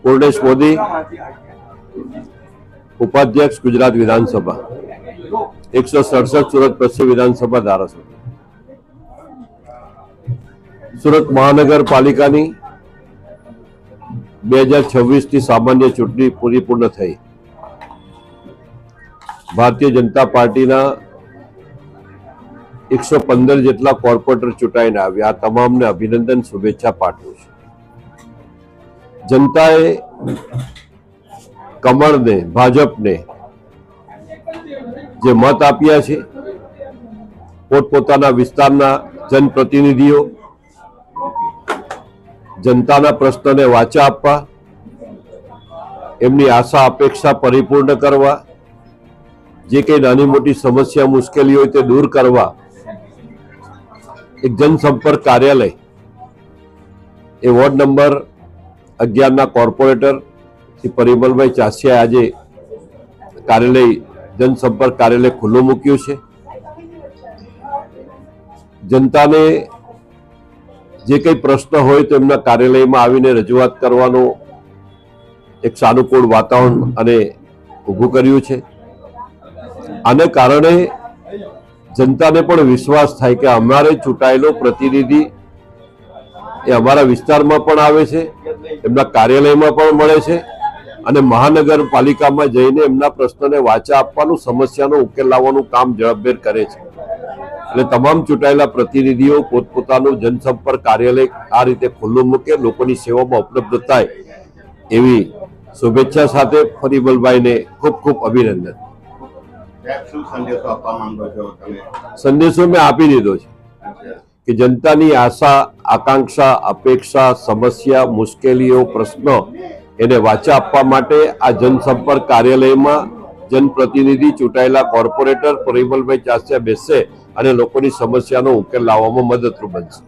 પૂર્ણેશ મોદી, ઉપાધ્યક્ષ ગુજરાત વિધાનસભા, 167 સુરત પશ્ચિમ વિધાનસભા ધારાસભ્ય। સુરત મહાનગરપાલિકાની 2026ની સામાન્ય ચૂંટણી પૂર્ણ થઈ। ભારતીય જનતા પાર્ટીના 115 જેટલા કોર્પોરેટર ચૂંટાઈને આવ્યા। આ તમામને અભિનંદન, શુભેચ્છા પાઠવું છું। જનતાએ કમળને, ભાજપને જે મત આપ્યા છે, પોતપોતાના વિસ્તારના જનપ્રતિનિધિઓ જનતાના પ્રશ્નને વાચા આપવા, એમની આશા અપેક્ષા પરિપૂર્ણ કરવા, જે કંઈ નાની મોટી સમસ્યા મુશ્કેલી હોય તે દૂર કરવા એક જનસંપર્ક કાર્યાલય એ વોર્ડ નંબર 11ના કોર્પોરેટર શ્રી પરિમલભાઈ ચાસિયાએ આજે કાર્યાલય જનસંપર્ક કાર્યાલય ખુલ્લું મૂક્યું છે। જનતાને જે કંઈ પ્રશ્ન હોય તો એમના કાર્યાલયમાં આવીને રજૂઆત કરવાનો એક સાનુકૂળ વાતાવરણ અને ઊભું કર્યું છે। આને કારણે જનતાને પણ વિશ્વાસ થાય કે અમારે ચૂંટાયેલો પ્રતિનિધિ એ અમારા વિસ્તારમાં પણ આવે છે, એમના કાર્યાલયમાં પણ મળે છે અને મહાનગરપાલિકામાં જઈને એમના પ્રશ્નને વાચા આપવાનું, સમસ્યાનો ઉકેલ લાવવાનું કામ ઝડપભેર કરે છે। એટલે તમામ ચૂંટાયેલા પ્રતિનિધિઓ પોતપોતાનું જનસંપર્ક કાર્યાલય આ રીતે ખુલ્લું મૂકે, લોકોની સેવામાં ઉપલબ્ધ થાય એવી શુભેચ્છા સાથે પરિમલભાઈને ખૂબ ખૂબ અભિનંદન। સંદેશો મેં આપી દીધો છે કે જનતાની આશા, આકાંક્ષા, અપેક્ષા, સમસ્યા, મુશ્કેલીઓ, પ્રશ્નો એને વાચા આપવા માટે આ જનસંપર્ક કાર્યાલયમાં જનપ્રતિનિધિ ચૂંટાયેલા કોર્પોરેટર પરિમલભાઈ ચાસિયા બેસશે અને લોકોની સમસ્યાનો ઉકેલ લાવવામાં મદદરૂપ બનશે।